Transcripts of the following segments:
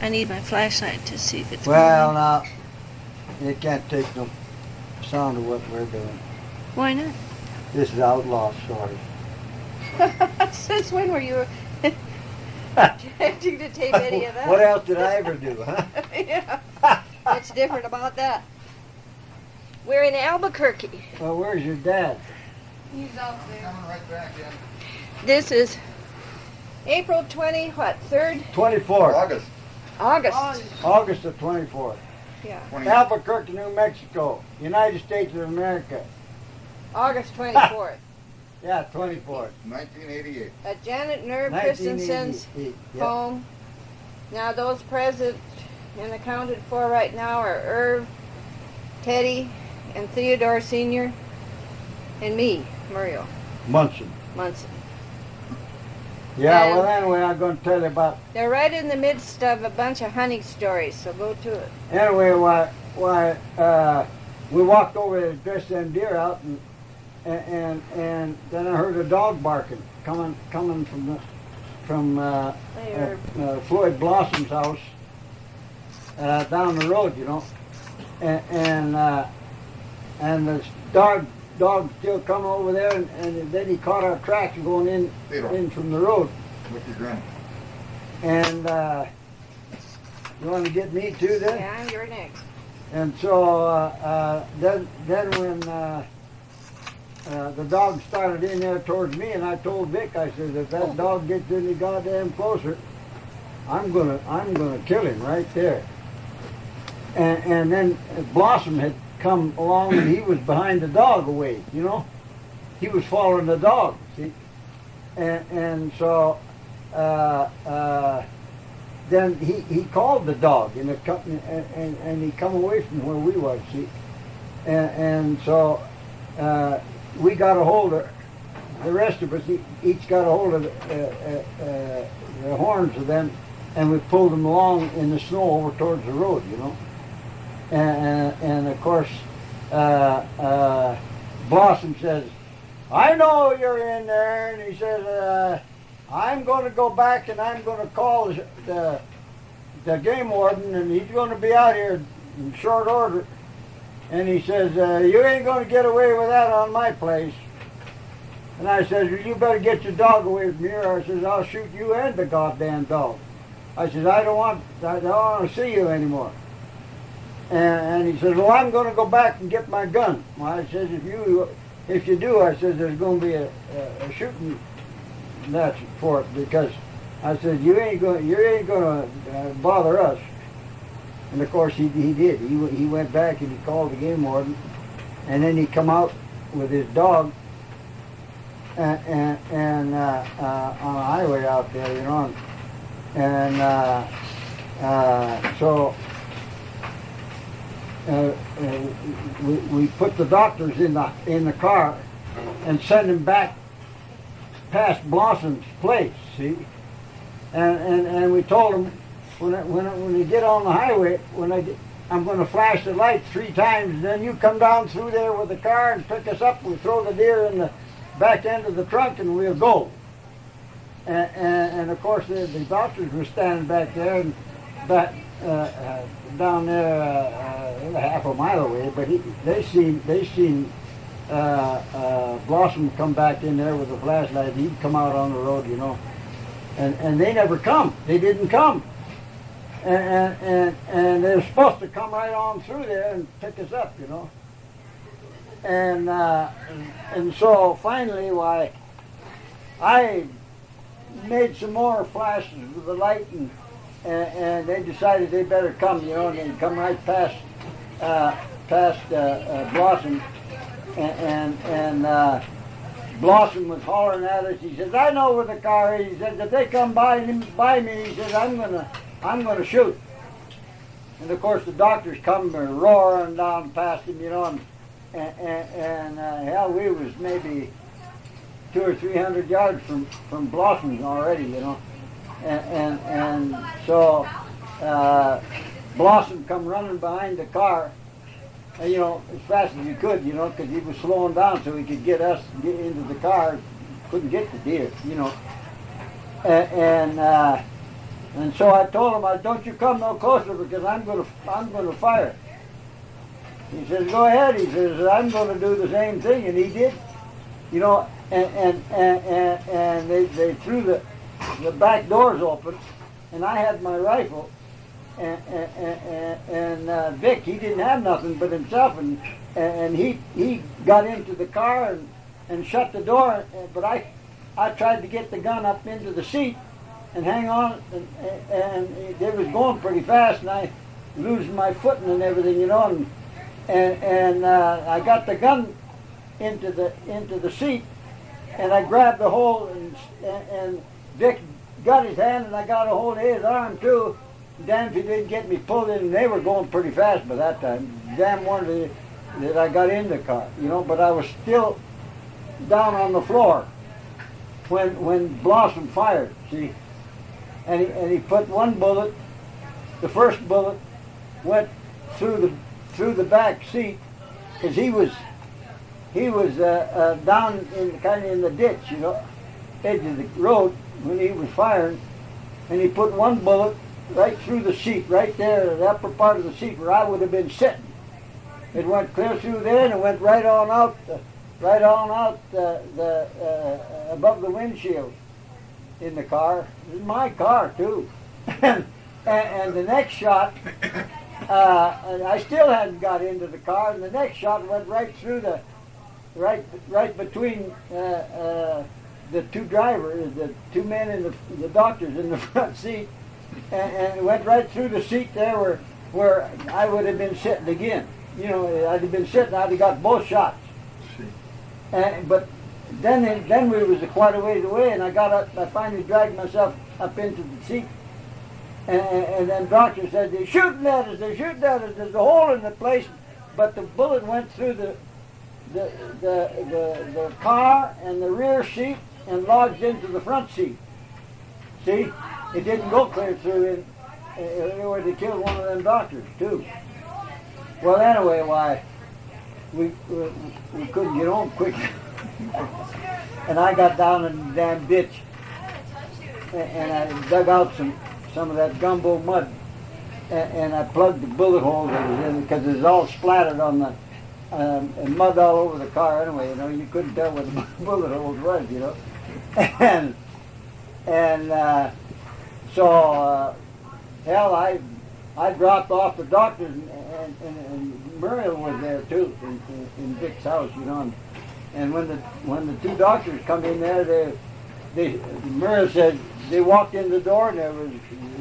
I need my flashlight to see if it's Well, now, you can't take no sound of what we're doing. Why not? This is outlaw story. Since when were you attempting to tape any of that? What else did I ever do, huh? Yeah. What's different about that? We're in Albuquerque. Well, where's your dad? He's out there. Coming right back in. This is April 3rd? 24th. August. August. August the 24th. Yeah. 20. Albuquerque, New Mexico, United States of America. August 24th. Yeah, 24th. 1988. At Janet and Herb Christensen's 1988. Yep. home. Now those present and accounted for right now are Irv, Teddy, and Theodore Sr., and me, Muriel Munson. Munson. Yeah, And- well, anyway, I'm going to tell you about. They're right in the midst of a bunch of hunting stories, so go to it. Anyway, we walked over to dress them deer out, and then I heard a dog barking coming from There. Floyd Blossom's house down the road, you know, and the dog still coming over there, and then he caught our tracks going in from the road. With your grin. And you want to get me too then? Yeah, you're next. And so then when the dog started in there towards me, and I told Vic, I said, if that dog gets any goddamn closer, I'm gonna kill him right there. And then Blossom had come along, and he was behind the dog a ways, you know. He was following the dog, see. And so then he called the dog, and he come away from where we was, see. And so we got a hold of, the rest of us each got a hold of the horns of them, and we pulled them along in the snow over towards the road, you know. And of course, Blossom says, I know you're in there, and he says, I'm going to go back and I'm going to call the game warden, and he's going to be out here in short order. And he says, you ain't going to get away with that on my place. And I says, well, you better get your dog away from here. I says, I'll shoot you and the goddamn dog. I says, I don't want to see you anymore. And he says, well, I'm going to go back and get my gun. Well, I says, if you do, I says, there's going to be a shooting match for it, because I said, you ain't going to bother us. And of course he did. He went back and he called the game warden, and then he come out with his dog and on a highway out there, you know, and so we put the doctors in the car and sent them back past Blossom's place, see, and we told them when you get on the highway, I'm going to flash the light 3 times, and then you come down through there with the car and pick us up. We throw the deer in the back end of the trunk, and we'll go. And of course the doctors were standing back there and back down there half a mile away, but they seen Blossom come back in there with a flashlight. He'd come out on the road, you know, and they never come. They didn't come, and they're supposed to come right on through there and pick us up, you know. And so finally, I made some more flashes with the light, and they decided they better come, you know, and they come right past Blossom, and Blossom was hollering at us. He says, "I know where the car is." He says, "If they come by me," he says, "I'm gonna shoot." And of course the doctors come roaring down past him, you know, and hell, we was maybe 200 or 300 yards from Blossom already, you know, and so Blossom come running behind the car, you know, as fast as he could, you know, because he was slowing down so he could get into the car. Couldn't get the deer, you know, and And so I told him, don't you come no closer because I'm gonna fire. He says, go ahead. He says, I'm going to do the same thing, and he did. You know, and they threw the back doors open, and I had my rifle, and Vic, he didn't have nothing but himself, and he got into the car and shut the door, but I tried to get the gun up into the seat and hang on, and it was going pretty fast, and I losing my footing and everything, you know, and I got the gun into the seat, and I grabbed the hold, and Vic got his hand, and I got a hold of his arm too. Damn if he didn't get me pulled in, and they were going pretty fast by that time. Damn wonder that I got in the car, you know, but I was still down on the floor when Blossom fired, see. And he put one bullet, the first bullet went through the back seat, because he was down kind of in the ditch, you know, edge of the road when he was firing, and he put one bullet right through the seat, right there, the upper part of the seat where I would have been sitting. It went clear through there, and it went right on out above the windshield in the car. It was my car too. and the next shot, I still hadn't got into the car, and the next shot went right through right between the two drivers, the two men in the doctors in the front seat, and it went right through the seat there where I would have been sitting again. You know, I'd have been sitting, I'd have got both shots. But then we was quite a ways away, and I got up, I finally dragged myself up into the seat, and then doctor said, they're shooting at us, there's a hole in the place, but the bullet went through the car and the rear seat and lodged into the front seat. See, it didn't go clear through where they killed one of them doctors too. Well, anyway, why we couldn't get home quick, and I got down in the damn ditch, and I dug out some of that gumbo mud, and I plugged the bullet hole that was in, because it was all splattered on the and mud all over the car anyway. You know, you couldn't tell where the bullet holes was, you know, and so hell, I dropped off the doctors, and Muriel was there too in Vic's house, you know. And when the two doctors come in there, Muriel said they walked in the door and there was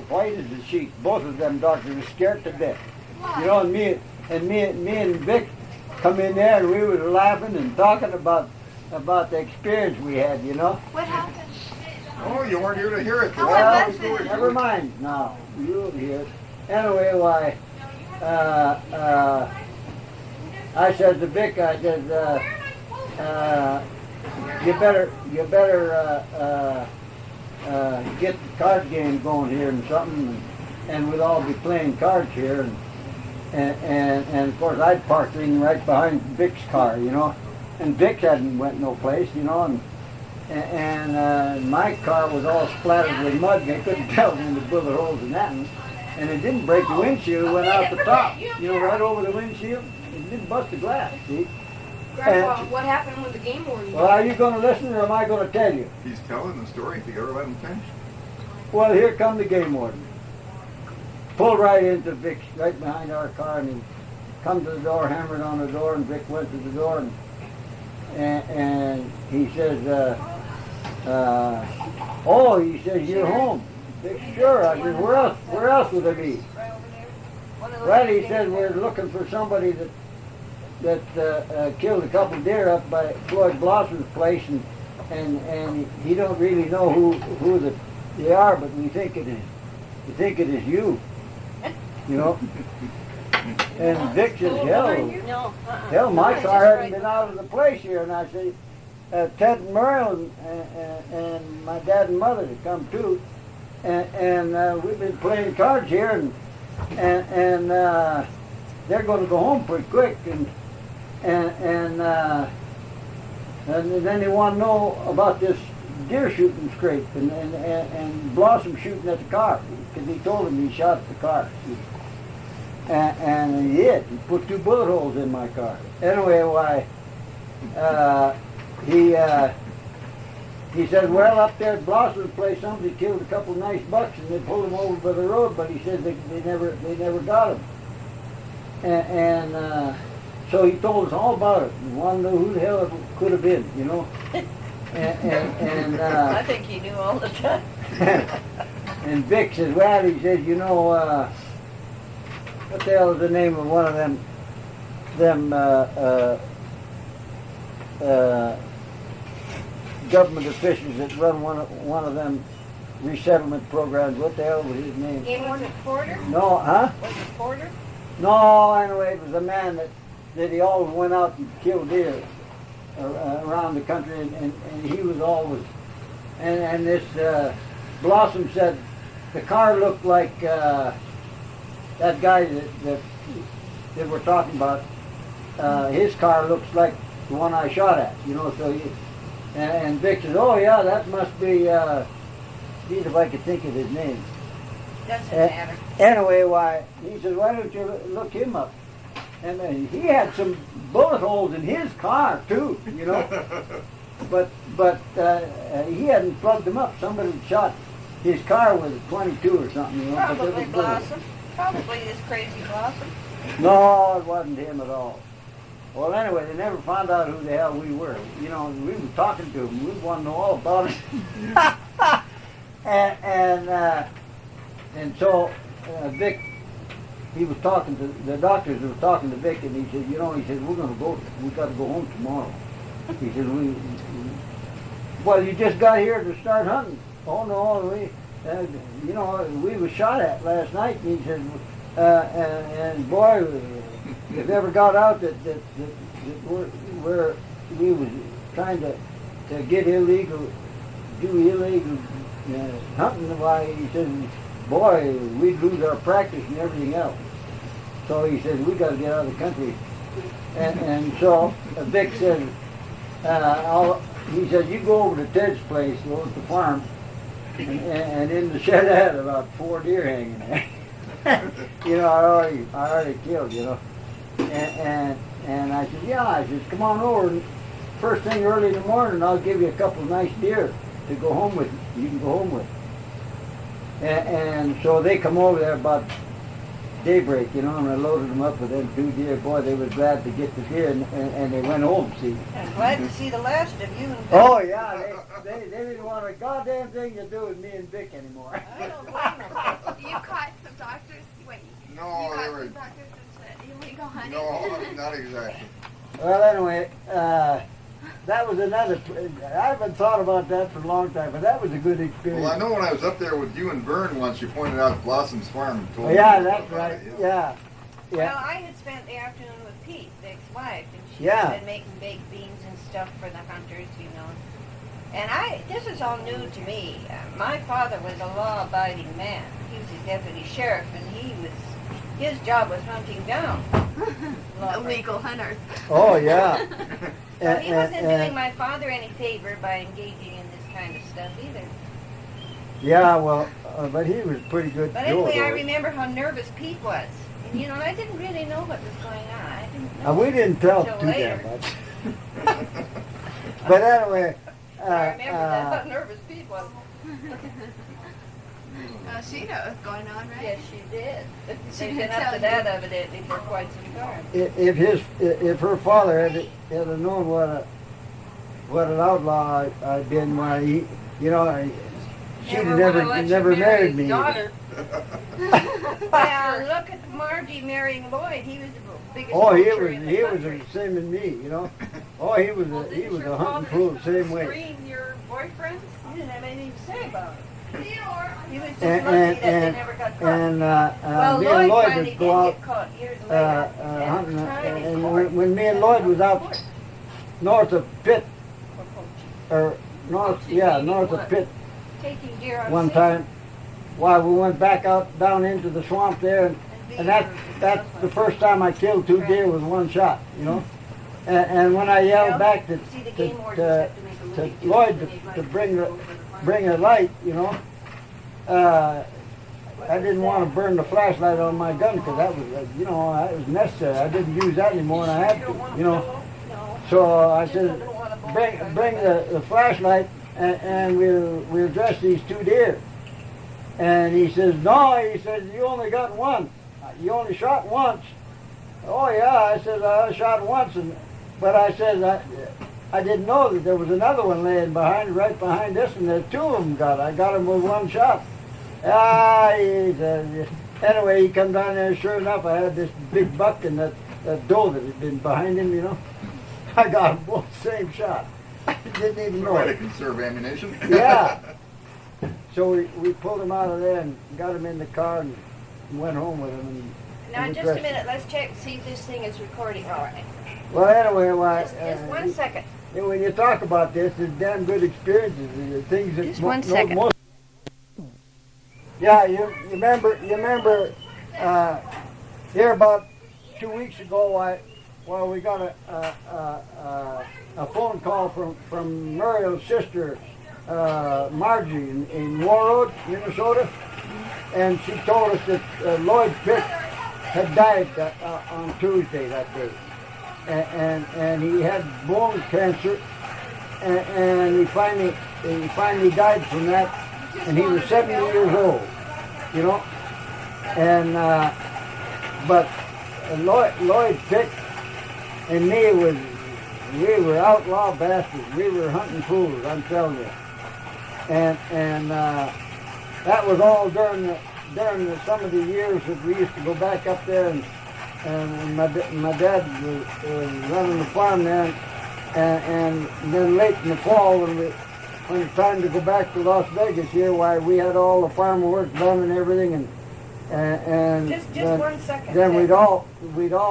white as a sheet. Both of them doctors were scared to death, you know. And me and Vic come in there, and we were laughing and talking about the experience we had, you know. What happened? Oh, you weren't here to hear it. How was it? Never mind. Now you'll hear it. Anyway, why? I said to Vic, I said, you better get the card game going here and something, and we'll all be playing cards here, and of course I'd parked in right behind Vic's car, you know, and Vic hadn't went no place, you know, and my car was all splattered with mud, and they couldn't tell in the bullet holes and that, and it didn't break the windshield, it went out the top, you know, right over the windshield. It didn't bust the glass, see? Grandpa, what happened with the game warden? Well, are you going to listen, or am I going to tell you? He's telling the story. If you ever let him finish. Well, here come the game warden. Pulled right into Vic's, right behind our car, and he come to the door, hammered on the door, and Vic went to the door, and he says, oh, he says, you're home. Vic, sure. I said, where else would I be? Well, he said, we're looking for somebody that killed a couple deer up by Floyd Blossom's place, and he don't really know who they are, but we think it is you, you know. And Vic says, hell, my car hasn't been out of the place here. And I say, Ted and Merle and my dad and mother have come too, and we've been playing cards here, and they're going to go home pretty quick, and then they want to know about this deer shooting scrape and Blossom shooting at the car because he told him he shot at the car. And he did. He put 2 bullet holes in my car. Anyway, he said, well, up there at Blossom's place, somebody killed a couple nice bucks and they pulled them over by the road, but he said they never got them. And so he told us all about it. We wanted to know who the hell it could have been, you know. I think he knew all the time. And Vic says, well, he says, you know, what the hell is the name of one of them government officials that run one of them resettlement programs? What the hell was his name? Was it Porter? No, huh? Was it Porter? No, anyway, it was a man that he always went out and killed deer around the country, and he was always, and this Blossom said the car looked like that guy that we're talking about. His car looks like the one I shot at, you know. So and Vic says, oh yeah, that must be. See if I could think of his name. Doesn't matter. Anyway, he says, why don't you look him up? And he had some bullet holes in his car too, you know. but he hadn't plugged them up. Somebody had shot his car with a 22 or something, you know. Probably Blossom. Probably this crazy Blossom. No, it wasn't him at all. Well, anyway, they never found out who the hell we were. You know, we were talking to him. We wanted to know all about it. and so Vic, he was talking to the doctors were talking to Vic, and he said, you know, he said, we got to go home tomorrow. He said, well, you just got here to start hunting. Oh no, you know, we was shot at last night. And he said, and boy, it never got out that we was trying to get do illegal hunting. Why, he said, boy, we'd lose our practice and everything else. So he said, we got to get out of the country. And so Vic said, he said, you go over to Ted's place, go at the farm, and in the shed I had about 4 deer hanging there. You know, I already killed, you know. And I said, yeah, I said, come on over, and first thing early in the morning, I'll give you a couple nice deer to go home with. You can go home with. And so they come over there about daybreak, you know, and I loaded them up with them 2 deer. Boy, they were glad to get the deer, and they went home, see. I'm glad to see the last of you and Vic. Oh, yeah, they didn't want a goddamn thing to do with me and Vic anymore. I don't blame them. You caught some doctors. Wait. No, You they caught were. some doctors into illegal hunting. No, not exactly. Well, anyway, that was another. I haven't thought about that for a long time, but that was a good experience. Well, I know when I was up there with you and Vern once, you pointed out Blossom's farm and told me Yeah, about that's it, right. yeah. Yeah. Well, I had spent the afternoon with Pete, Vic's wife, and she Yeah. had been making baked beans and stuff for the hunters, you know. And this is all new to me. My father was a law-abiding man. He was a deputy sheriff, and his job was hunting down Illegal hunters. Oh, yeah. So he wasn't doing my father any favor by engaging in this kind of stuff either. Yeah, well, but he was pretty good. But anyway, I remember how nervous Pete was. And, you know, I didn't really know what was going on. I didn't know. We didn't tell until too later. damn much. But anyway. I remember that, how nervous Pete was. She knows what's going on, right? Yes, she did. She They've didn't been up tell to you. that evidently for quite some time. If her father had known what an outlaw I'd been, why she'd have never married me. Daughter. Well, look at Margie marrying Lloyd. He was the biggest Oh, he poacher in the was country. the same as me, you know. Oh, he was Well, a didn't your hunting father fool the same way. screen your boyfriends? You didn't have anything to say about it. He was just And lucky that they never got caught. and well, me and Lloyd Lloyd finally would did go out get caught years later. and hunting, was tried in and court when me and Lloyd was out north of Pitt, for poaching. or north of Pitt Taking deer on one season. time, while we went back out down into the swamp there, and that's the first time I killed 2 deer with one shot, you know. And when I yelled back See, the game wardens have to make to Lloyd to bring a light, you know. I didn't want to burn the flashlight on my gun because that was, you know, that was necessary. I didn't use that anymore, and I had to, you know. So I said, bring the flashlight, and we'll dress these 2 deer. And he says, no, he says, you only got one. You only shot once. Oh yeah, I said, I shot once, but I said, I didn't know that there was another one laying right behind this, and there's 2 of them got. I got him with 1 shot. He said, anyway, he come down there, and sure enough, I had this big buck and that doe that had been behind him, you know. I got them both same shot. Didn't even know Way to it. conserve ammunition. Yeah. So we pulled him out of there and got him in the car and went home with him. And Now, was just a dressed. minute. Let's check and see if this thing is recording all right. Well, anyway, Just 1 second. when you talk about this, there's damn good experiences. The things that Just 1 second. most. Yeah, you remember here about 2 weeks ago, we got a phone call from Muriel's sister, Margie, in Warroad, Minnesota, and she told us that Lloyd Pitt had died on Tuesday that day, and he had bone cancer, and he finally died from that, and he was 70 years old, you know, and but Lloyd Pitt and me we were outlaw bastards. We were hunting fools, I'm telling you. And that was all during some of the years that we used to go back up there, and my dad was running the farm there, and then late in the fall when it was time to go back to Las Vegas here, why we had all the farm work done and everything, and Just then, 1 second. then we'd all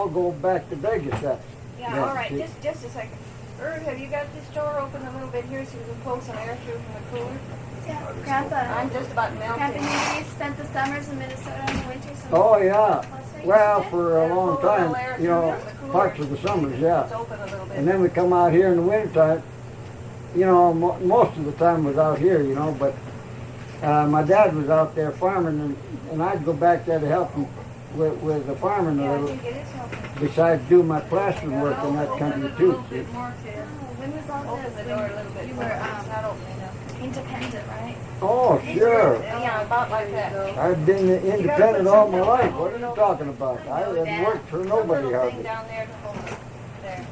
go back to Vegas. Yeah, Yeah, all right. see. Just a second. Irv, have you got this door open a little bit here so we can pull some air through from the cooler? Yeah, Grandpa. I'm just about Grandpa, melting. you spent the summers in Minnesota and the winters in Oh yeah. Las Well, Vegas? for a long time, you know, parts of the summers, yeah. It's open a little bit. And then we come out here in the wintertime. You know, most of the time was out here, you know, but my dad was out there farming, and I'd go back there to help him with the farming a Yeah, I little, think it is helping. besides do my plastering work in that country too. See? When was all Open this? the When door a little bit. you were It's not opening enough. independent, right? Oh, sure. Yeah, about like that. I've been independent all my life. What are you talking about? I haven't worked for nobody Little thing hardly. down there to hold it. There.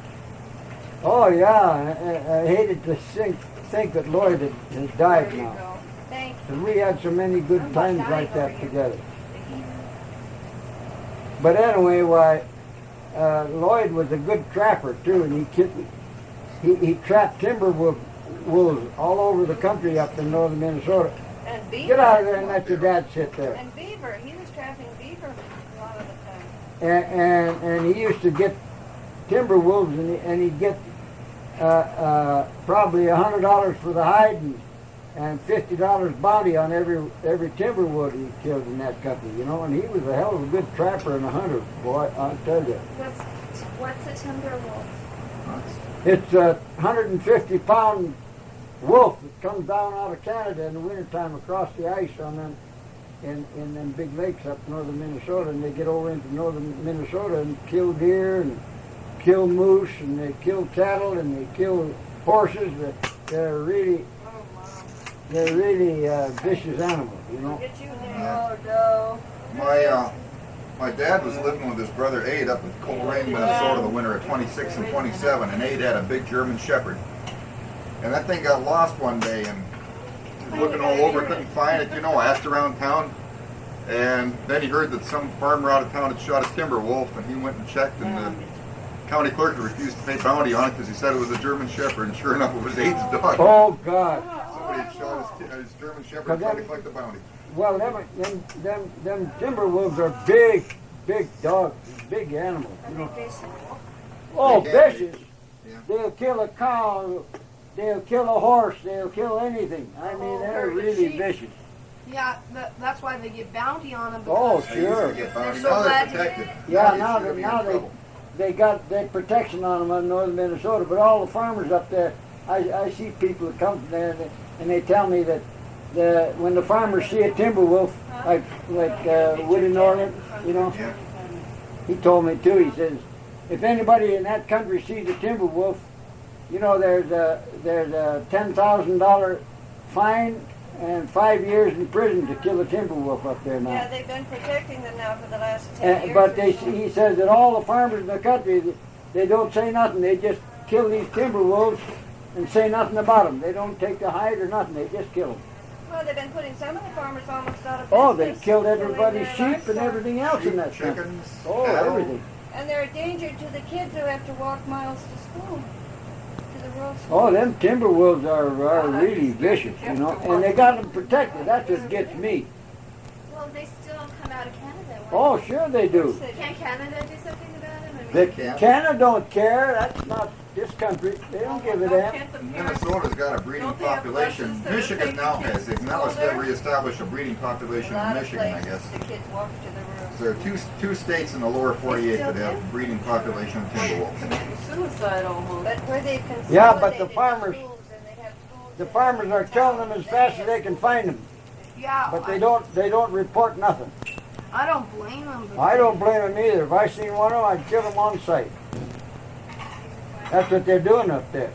Oh yeah, I hated to think that Lloyd has died There you now. go. Thanks. And we had so many good times like that together. But anyway, Lloyd was a good trapper too, and he trapped timber wolves all over the country up in northern Minnesota. And beaver. Get out of there and let your dad sit there. And beaver. He was trapping beaver a lot of the time. And he used to get timber wolves, and he'd get probably $100 for the hide and $50 bounty on every timber wood he killed in that country, you know. And he was a hell of a good trapper and a hunter, boy, I'll tell you. What's a timber wolf? It's a 150-pound wolf that comes down out of Canada in the wintertime across the ice on them in them big lakes up northern Minnesota, and they get over into northern Minnesota and kill deer and kill moose, and they kill cattle and they kill horses. They're really vicious animals, you know. Get you there. Oh, no. My dad was living with his brother Abe up in Coleraine, Minnesota, the winter of 26 and 27, and Abe had a big German Shepherd. And that thing got lost one day, and he was looking all over, couldn't find it, you know, asked around town. And then he heard that some farmer out of town had shot a timber wolf, and he went and checked, and the county clerk refused to pay bounty on it because he said it was a German Shepherd, and sure enough, it was Abe's dog. Oh, God. Somebody had shot his German Shepherd and tried to collect the bounty. Well, them timber wolves are big dogs, big animals, you know. Oh, vicious. Yeah. They'll kill a cow, they'll kill a horse, they'll kill anything. I mean, they're really vicious. Yeah, that's why they get bounty on them. Oh, They used to sure. get bounty. so Now they're glad- protected. Yeah, They now used to be in they trouble. they got that protection on them in northern Minnesota, but all the farmers up there, I see people that come from there and they tell me that when the farmers see a timber wolf, like Woody Norland, you know, Yeah. he told me too. He says, if anybody in that country sees a timber wolf, you know, there's a $10,000 fine and 5 years in prison to kill a timber wolf up there now. Yeah, they've been protecting them now for the last 10 years. But he says that all the farmers in the country, they don't say nothing. They just kill these timber wolves and say nothing about them. They don't take the hide or nothing. They just kill them. Well, they've been putting some of the farmers almost out of business. Oh, they killed killing everybody's their sheep and livestock. everything else in that country. Chickens, Oh, cattle. everything. And they're a danger to the kids who have to walk miles to school, to the rural school. Oh, them timber wolves are really vicious, you know, and they got them protected. That's what gets me. Well, they still come out of Canada. right? Oh, sure they do. Can't Canada do something about them? I mean, The Can't. Canada don't care. That's not this country. They don't give a damn. Minnesota's got a breeding population. Michigan now has. They've now reestablished a breeding A population lot in of Michigan, I places guess. the kids walk to the rural So there are two states in the lower 48 that have breeding population of timber wolves. Suicide almost. But where they've consolidated Yeah, but the farmers- schools and they have schools The in farmers are every killing town, them as fast as they can find them, Yeah, but they don't report nothing. I don't blame them. But I don't blame them either. If I seen one of them, I'd kill them on sight. That's what they're doing up there.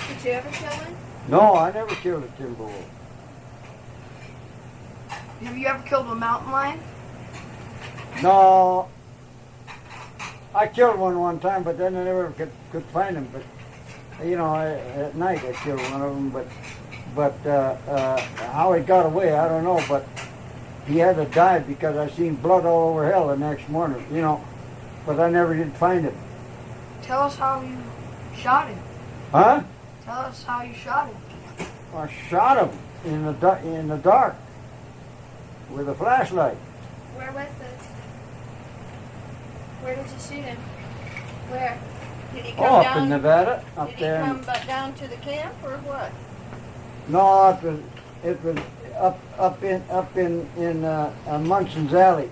Did you ever kill one? No, I never killed a timber wolf. Have you ever killed a mountain lion? No, I killed one time, but then I never could find him. But you know, at night I killed one of them. But how he got away, I don't know. But he had to die because I seen blood all over hell the next morning. You know, but I never did find him. Tell us how you shot him. Huh? Tell us how you shot him. I shot him in the dark with a flashlight. Where was this? Where did you shoot him? Where? Did he come Oh, up down? in Nevada, up Did he there. come down to the camp or what? No, it was up in Munson's Alley,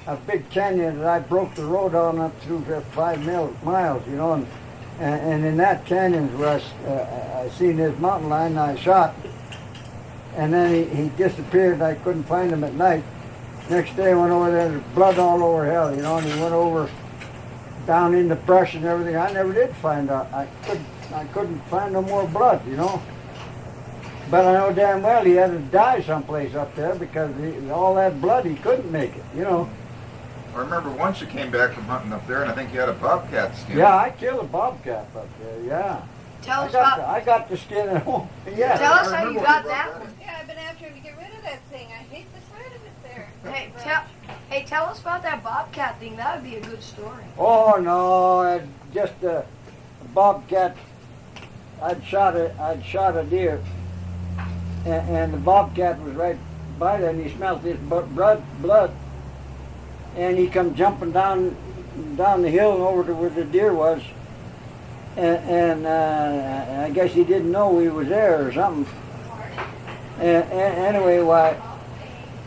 a big canyon that I broke the road on up through for 5 miles, you know, and in that canyon where I seen this mountain lion and I shot, and then he disappeared and I couldn't find him at night. Next day I went over there, there's blood all over hell, you know, and he went over down in the brush and everything. I never did find out. I couldn't find no more blood, you know. But I know damn well he had to die someplace up there because all that blood, he couldn't make it, you know. I remember once you came back from hunting up there, and I think you had a bobcat skin. Yeah, I killed a bobcat up there, yeah. Tell us about. I got the skin at home, yeah. Tell us I how you remember got when you that brought one. Yeah, I've been after him to get rid of that thing. I hate the sight of it there. Hey, tell us about that bobcat thing. That would be a good story. Oh, no, just a bobcat. I'd shot a deer, and the bobcat was right by there, and he smelled this blood, and he come jumping down the hill and over to where the deer was, and I guess he didn't know we was there or something. And anyway, why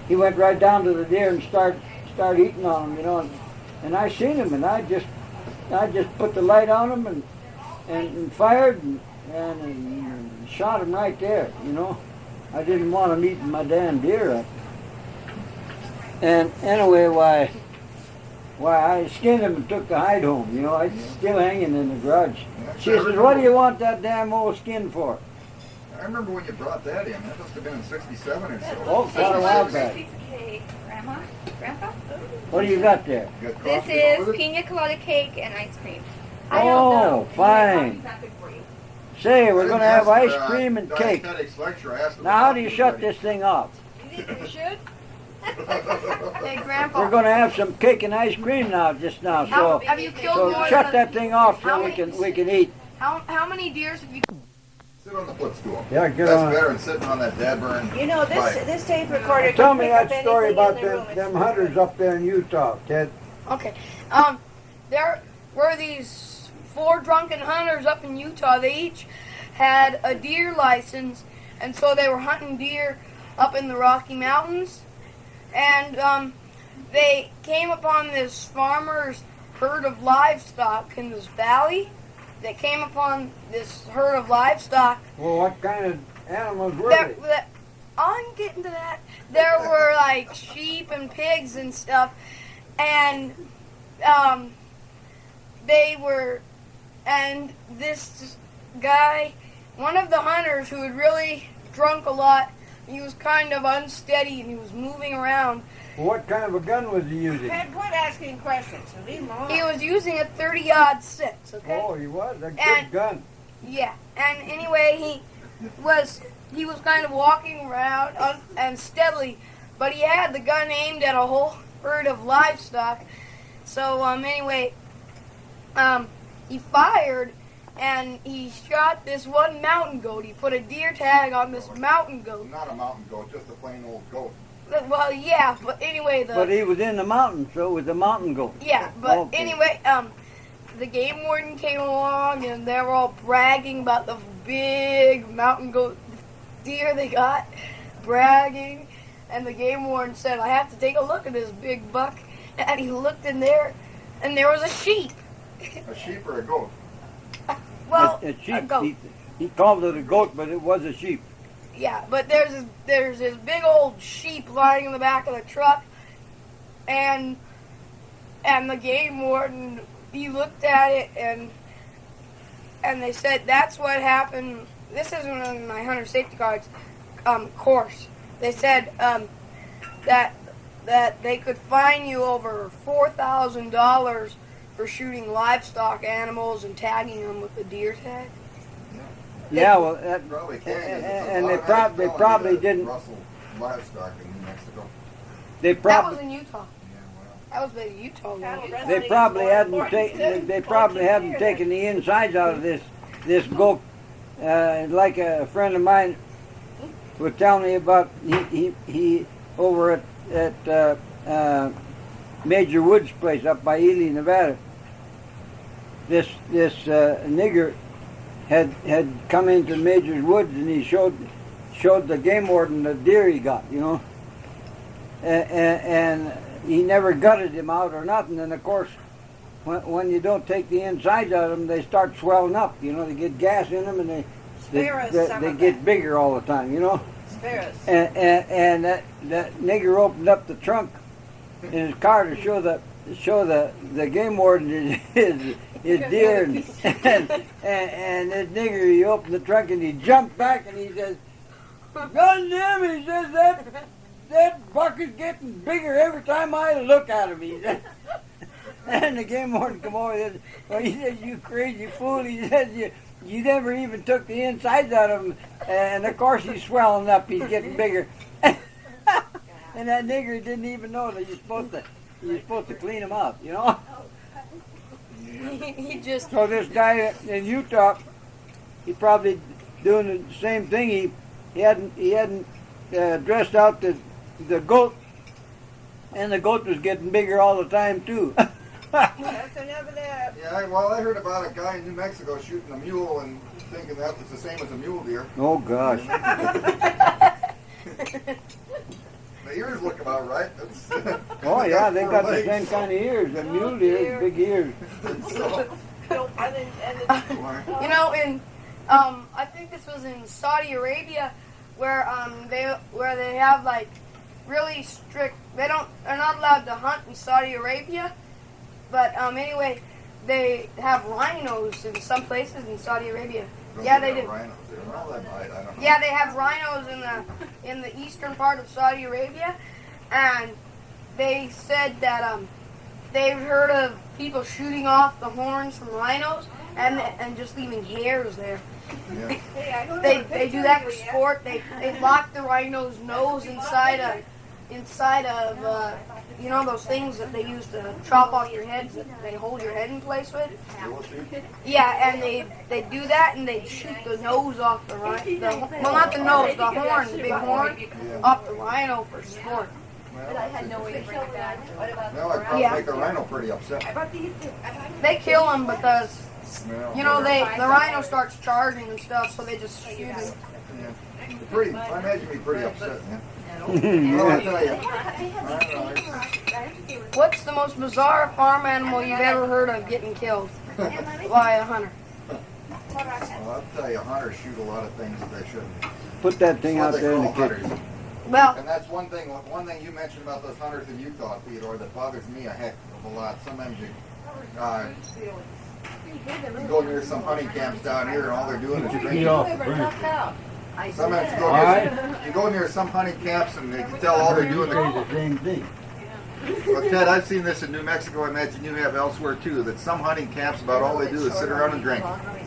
he went right down to the deer and start eating on him, you know, and I seen him, and I just put the light on him and fired and shot him right there, you know. I didn't want him eating my damn deer up. And anyway, why I skinned him and took the hide home, you know. It's still hanging in the garage. She says, "What do you want that damn old skin for?" I remember when you brought that in. That must have been in '67 or so. Oh, quite a while back. Piece of cake, Grandma, Grandpa. What do you got there? You got This coffee along is with it? pina colada cake and ice cream. Oh, fine. Say, we're going to have ice That's, cream and cake. dietetics lecture. I asked him Now, how about do you it shut already. this thing off? You think we should? Hey, Grandpa. We're going to have some cake and ice cream now, just now. How, So, have you killed so more shut than that thing off How so many- we can eat. how many deers have you? Sit on the footstool. Yeah, get That's on. better than sitting on that dead burn. You know, pipe. this tape recorder Tell can me pick up that story anything in about the room. them It's hunters good. up there in Utah, Ted. Okay. There were these 4 drunken hunters up in Utah. They each had a deer license, and so they were hunting deer up in the Rocky Mountains. And they came upon this farmer's herd of livestock in this valley. they came upon this herd of livestock. Well, what kind of animals were There, they? I'm getting to that. There were like sheep and pigs and stuff, and they were, and this guy, one of the hunters who had really drunk a lot, he was kind of unsteady and he was moving around. Well, what kind of a gun was he using? Ted, quit asking questions. Leave him alone. He was using a 30-06, okay? Oh, he was? A good And- gun. Yeah, and anyway, he was kind of walking around and steadily, but he had the gun aimed at a whole herd of livestock. So anyway, he fired and he shot this one mountain goat. He put a deer tag on this mountain goat. Not a mountain goat, just a plain old goat. Well, yeah, but anyway, But he was in the mountains, so it was a mountain goat. yeah, but Okay. anyway, the game warden came along and they were all bragging about the big mountain goat deer they got, bragging, and the game warden said, "I have to take a look at this big buck," and he looked in there, and there was a sheep. A sheep or a goat? Well, a a sheep. goat. He called it a goat, but it was a sheep. Yeah, but there's this big old sheep lying in the back of the truck, and the game warden, he looked at it and they said that's what happened. This isn't in my hunter safety cards course. They said that they could fine you over $4,000 for shooting livestock animals and tagging them with a deer tag. Yeah, well, that, Probably can. 'cause it's a and they automatic felony probably to didn't. rustle livestock in New Mexico. they That probably was in Utah. Yeah, well. That was the Utah one. they probably hadn't taken the insides out of this goat. Like a friend of mine would tell me about he over at Major Wood's place up by Ely, Nevada. This nigger had come into Major Woods and he showed the game warden the deer he got, you know, and he never gutted him out or nothing. And of course, when you don't take the insides out of them, they start swelling up. You know, they get gas in them and they get bigger all the time. You know. Sparrows. And that nigger opened up the trunk in his car to show the game warden his deer and this nigger, he opened the trunk and he jumped back and he says, "God damn," he says, that buck is getting bigger every time I look at him. He said. And the game warden come over and said, "Well," he said, "you crazy fool," he said, you never even took the insides out of him, and of course he's swelling up, he's getting bigger." And that nigger didn't even know that you're supposed to clean him up, you know. He just So this guy in Utah, he probably doing the same thing. He hadn't dressed out the goat, and the goat was getting bigger all the time too. That's another that. Yeah, well, I heard about a guy in New Mexico shooting a mule and thinking that was the same as a mule deer. Oh gosh. The ears look about right. Oh yeah, they got the legs. same kind of ears. The mule deer, big ears. So, You know, I think this was in Saudi Arabia, where they have like really strict. They're not allowed to hunt in Saudi Arabia, but anyway, they have rhinos in some places in Saudi Arabia. Yeah, they do. Rhinos there. Well, that might, I don't know. Yeah, they have rhinos in the eastern part of Saudi Arabia, and they said that they've heard of people shooting off the horns from rhinos and just leaving hairs there. Yeah. They do that for sport. They lock the rhino's nose inside of you know those things that they use to chop off your heads that they hold your head in place with. Yeah, and they do that and they shoot the nose off the rhino. Well, not the nose, the horn, the big horn, off the rhino for sport. Well, I had no way to bring that. What Well, I'd probably Yeah. make a rhino pretty upset. They kill them because Well, you know the rhino starts charging and stuff, so they just shoot him. pretty. I imagine me pretty upset, man. Well, I tell you. What's the most bizarre farm animal you've ever heard of getting killed by a hunter? Well, I'll tell you, hunters shoot a lot of things that they shouldn't. Put that thing What out they there in the call kitchen. hunters. Well, And that's one thing you mentioned about those hunters in Utah, Theodore, that bothers me a heck of a lot. Sometimes you go near some hunting camps down here and all they're doing is drinking. Sometimes you go near some hunting camps and you can tell all they're doing is the same thing. Well, Ted, I've seen this in New Mexico. I imagine you have elsewhere too. That some hunting camps, about all they do is sit around and drink.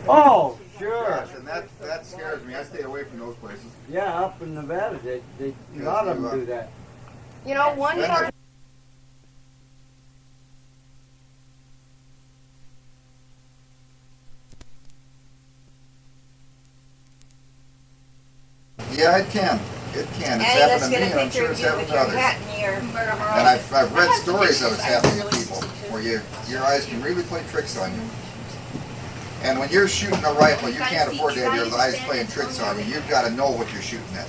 Oh, sure. Gosh, and that scares me. I stay away from those places. Yeah, up in Nevada, a lot of them do that. you know, one Then time. Yeah, it can. It can. It's Hey, let's happened to get me, a and I'm picture sure of it's you happened with to your hat others. and your And I've read stories of it's happening to people, where your eyes can really play tricks on you. And when you're shooting a rifle, you can't afford to have your eyes playing tricks on you. You've got to know what you're shooting at.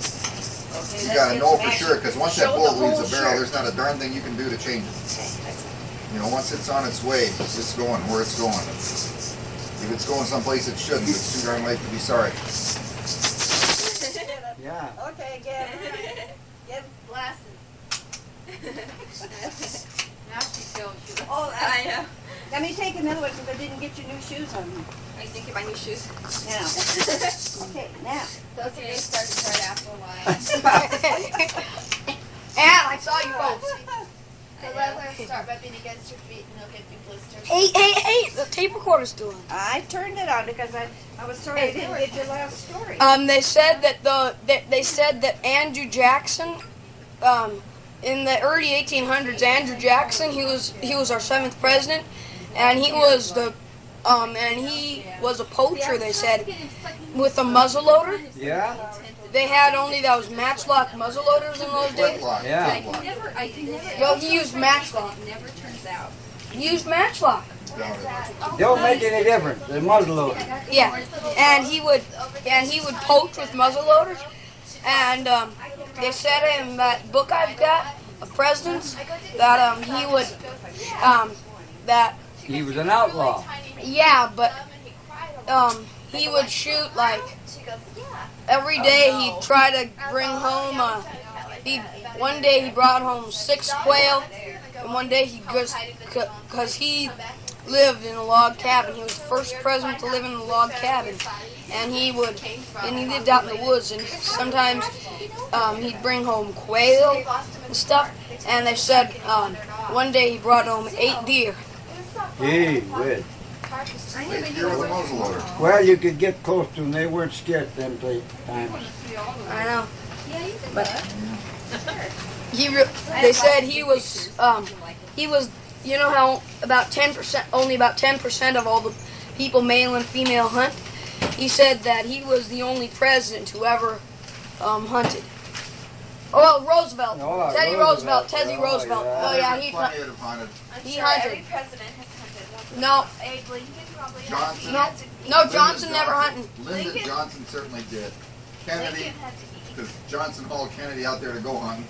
You got to know for sure, because once that bullet leaves the barrel, there's not a darn thing you can do to change it. You know, once it's on its way, it's going where it's going. If it's going someplace it shouldn't, it's too darn late to be sorry. Yeah. Okay, get Glasses. Now she shows you. Oh, I know. let me take another one because I didn't get your new shoes on. I think my new shoes. Now. Okay, now. Those are going to start right after a while. And I saw you both. The leather start rubbing against your feet and they'll get big blisters. Hey, the tape recorder's still on. I turned it on because I was sorry I didn't get your last story. They said that Andrew Jackson, in the early 1800s, Andrew Jackson, he was our 7th president, and he was a poacher. They said with a muzzleloader. Yeah? They had only those matchlock muzzleloaders in those days. Flintlock. Yeah. I never. Well, he used matchlock. It never turns out. He used matchlock. Don't make any difference. The muzzleloader. Yeah, and he would poach with muzzleloaders, and they said in that book I've got of presidents that he would that He was an outlaw. yeah, but he would shoot like every day. He'd try to bring home one day he brought home 6 quail, and one day he just because he lived in a log cabin. He was the first president to live in a log cabin, and he lived out in the woods. And sometimes he'd bring home quail and stuff. And they said one day he brought home 8 deer. Gee whiz. Here with a muzzleloader. Well, you could get close to them. They weren't scared them times. I know. Yeah, you can. But they said he was you know how only about 10% of all the people, male and female, hunt. He said that he was the only president who ever hunted. Oh, Roosevelt. Oh, Teddy Roosevelt. Teddy Oh, Roosevelt. yeah. Oh yeah, he Plenty of hunted. He hunted. Every president has hunted once. No, Abe Lincoln probably Johnson. had to eat. no, Johnson never hunted. Lyndon Lincoln? Johnson certainly did. Kennedy, Lincoln had to eat. because Johnson hauled Kennedy out there to go hunting.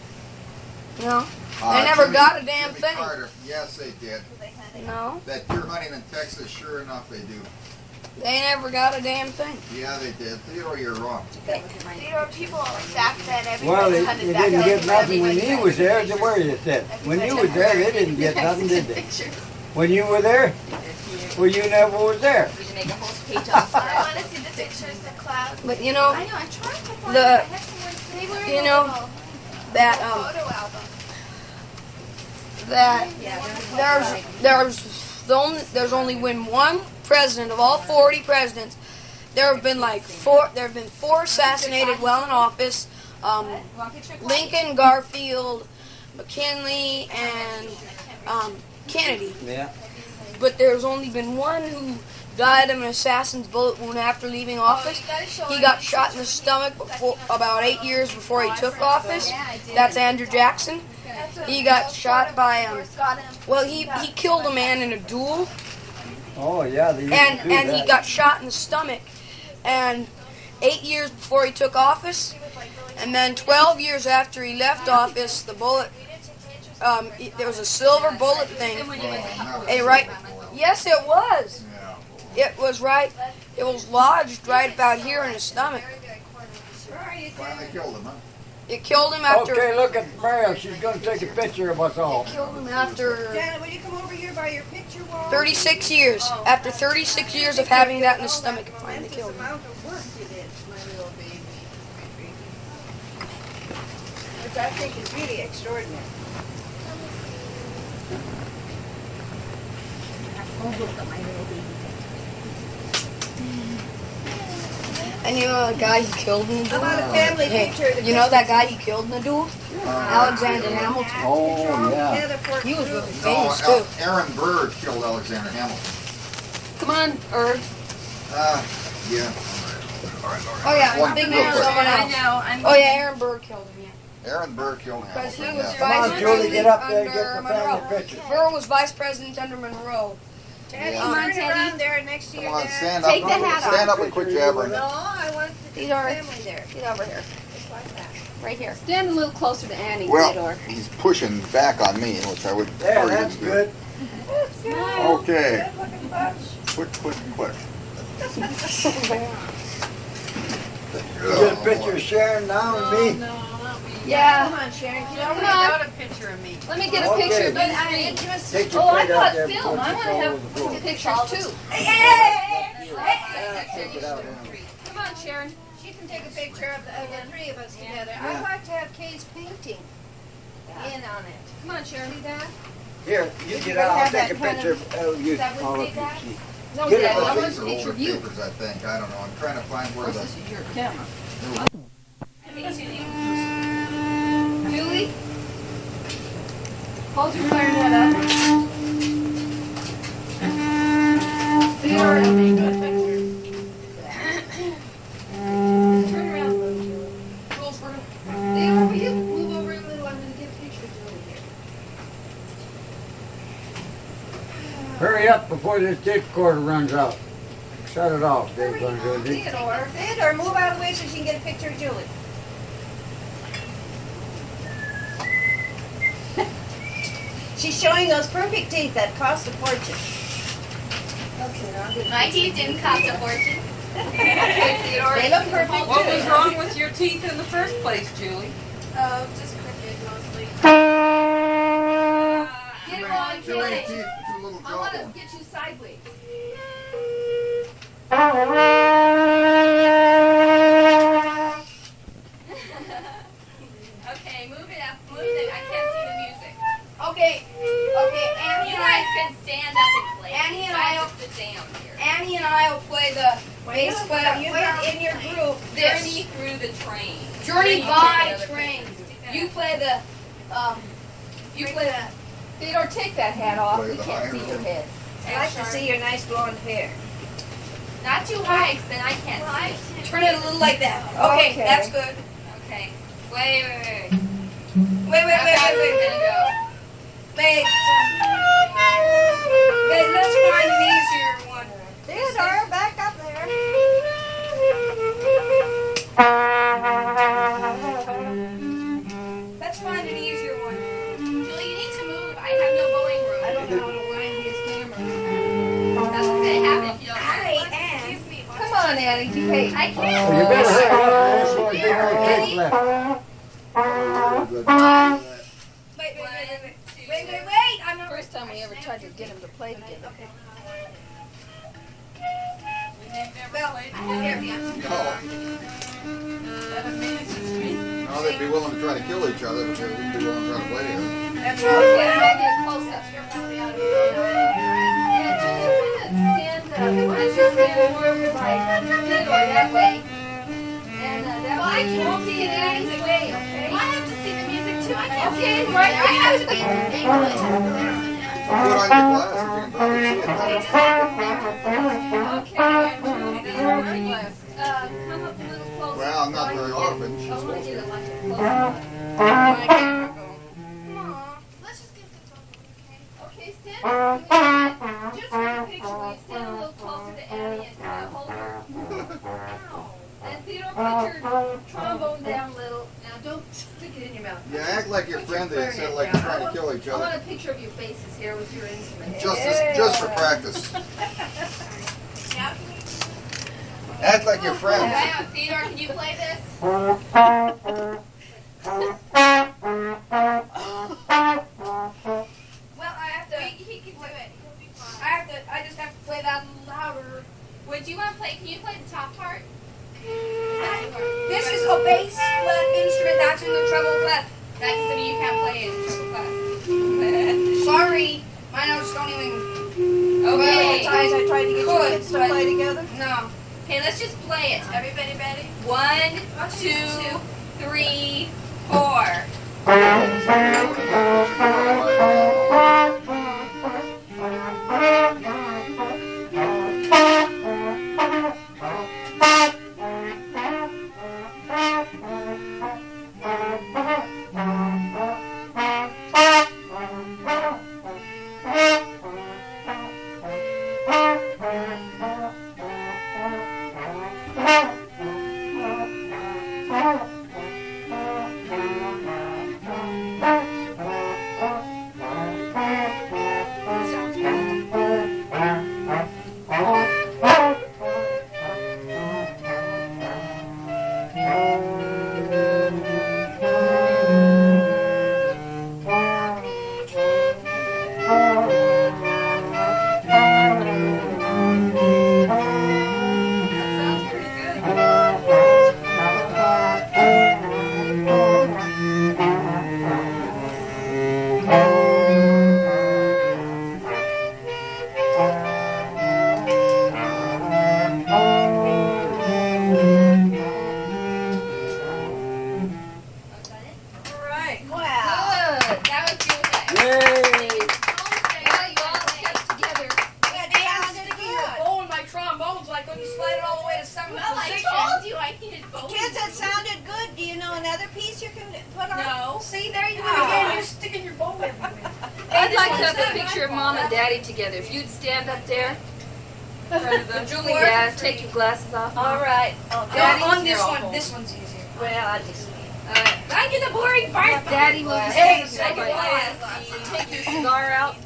No, they never Jimmy- got a damn Jimmy thing. Carter. Yes, they did. They hunted. No, That deer hunting in Texas, sure enough, they do. they never got a damn thing. Yeah, they did. Theodore, you're wrong. You know, people back then, everybody Well, they hunted didn't back then. get nothing when he was there. Where you said? When you was there, they didn't get nothing, did they? When you were there? Well, you never was there. We can make a whole page on the I side. want to see the pictures, the clouds. But you know I know, I'm trying to find The- it. I have someone they were in you a know, little that photo album. that there's only been one president of all 40 presidents. There have been four assassinated while in office. Lincoln, Garfield, McKinley, and Kennedy. Yeah. But there's only been one who died of an assassin's bullet wound after leaving office. He got shot in the stomach about 8 years before he took office. That's Andrew Jackson. He got shot by he killed a man in a duel, Oh, yeah. They used to do and he that. got shot in the stomach. And 8 years before he took office, and then 12 years after he left office, the bullet. There was a silver bullet thing. Yes, it was. Yeah. It was right It was lodged right about here in his stomach. Where are you, Finally Tim? killed him, huh? It killed him after. Okay, look at Mariel. She's going to take a picture of us all. Killed him after Janet, will you come over here by your picture wall? 36 years. After 36 years of having that in his stomach, it finally killed him. Amount of work you did, my little baby. Which I think is really extraordinary. Oh, look at my little baby. And you know the guy he killed in the How duel? about a family Hey, picture? you know that guy he killed in the duel? Alexander Hamilton. Oh, yeah. He was really No, famous too. Aaron Burr killed Alexander Hamilton. Come on, Irv. Yeah. Oh yeah, One I'm thinking real of quick. someone I else. know. I'm. Oh yeah, Aaron Burr killed him, yeah. Aaron Burr killed Because he Hamilton. was Yeah. Come vice on, Julie, get up there and president get the under family Monroe. picture. Burr was vice president under Monroe. Teddy, Yeah. turn Teddy. around there next to Come your on, dad. stand Take up. the hat off. Stand up and quit jabbering. No, I want the He's all right. family there. Get over here. Just like that. Right here. Stand a little closer to Annie, Well, Theodore. he's pushing back on me, which I would There, prefer that's you to do. good. Okay. Good looking bunch. Quick. Get a picture of Sharon now and me. Yeah. Come on, Sharon. Get over Come on. a picture of me. Let me get a Okay. picture of But you I three. just. Take your Oh, I plate out thought there film. before I it's want to all have over the floor. pictures too. Yeah, take it out now. Come on, Sharon. She can take a picture of the three of us together. I'd like to have Kay's painting in on it. Come on, Sharon. See that? Here, you get better out. I'll have take a that kind picture of you. that would all say of that? you. No, Get it, Dad. I let's want These a are picture older of you. papers, I think. I don't know. I'm trying to find where the. This is your camera. Julie? Julie? Hold your clarinet up. Theodore, turn around a little, Julie. Rules for Theodore, will you move over a little? I'm going to get a picture of Julie here. Hurry up before this tape recorder runs out. Shut it off, Dave. Hurry on, Theodore, move out of the way so she can get a picture of Julie. She's showing those perfect teeth that cost a fortune. Okay, now I'm gonna- My teeth didn't cost a fortune. They look perfect What was too. wrong with your teeth in the first place, Julie? Oh, just crooked mostly. Get it on, Too many Julie. teeth, too little I want to jawbone. get you sideways. Okay, move it up. Move it. I can't see the music. Okay, Annie You and guys I, can stand up and play. Annie and So I- just sit down here. Annie and I will play the When you bass put player. in your group, Journey through the train. Journey Then you by take the other train. picture. You play the, you play the. Theodore, take that hat off. Play We the can't higher see your note. head. I like to see your nice blonde hair. Not too high, 'cause then I can't see. Turn it a little like that. Okay, Okay. that's good. Okay. Wait. Wait. How fast is it gonna go? Wait, let's find an easier one. Theodore, back up there. Let's find an easier one. Julie, you need to move. I have no bowling room. I don't know how to wind his camera. That's what's gonna happen if you don't. Hey, Ann. Give me one. Come on, Annie. Behave. I Oh, can't. you better hurry up. There's going to be no tape left. Wait. I'm not. First time we ever tried to get him to play together. Well, No, they'd be willing to try to kill each other, but they wouldn't be willing to try to play together. that's Okay, right. I get close up. Yeah, Julie, why don't you stand more like Theodore that way? And that way you won't see it Annie's way, okay? I have to see the music too. I can't Okay, see it. right, I have to be Put on your glasses, you can probably see it. Okay, Julie, come up a little closer. Well, not very often. She's I want supposed you to. to like it closer. My camera go. Let's just get the top one, okay? Okay, stand. Just for the picture, will you stand a little closer to Annie and hold her? And Theodore, put your trombone down a little. Now, don't stick it in your mouth. Yeah, act like you're friendly instead of like you're trying to kill each I want other. a picture of your faces here with your instrument. Just for practice. Now, Act like your friends. Wow, Theodore, can you play this? Well, I have to. He can do it. He'll be fine. I just have to play that louder. Would you want to play? Can you play the top part? This is a bass instrument that's in the treble clef. That's something you can't play in triple class. Sorry, my notes don't even. Well, Okay. the times I tried to get you Good, kids to but- play together. No. Okay, let's just play it. Everybody ready? 1, 2, 3, 4. I'd like to have a picture of Mom and Daddy together. If you'd stand up there. Julie, yeah, take your glasses off. All right. Daddy, on this one. This one's easier. Well, I just. I get the boring part. Daddy, will you Hey, stand second up class. Take your cigar out.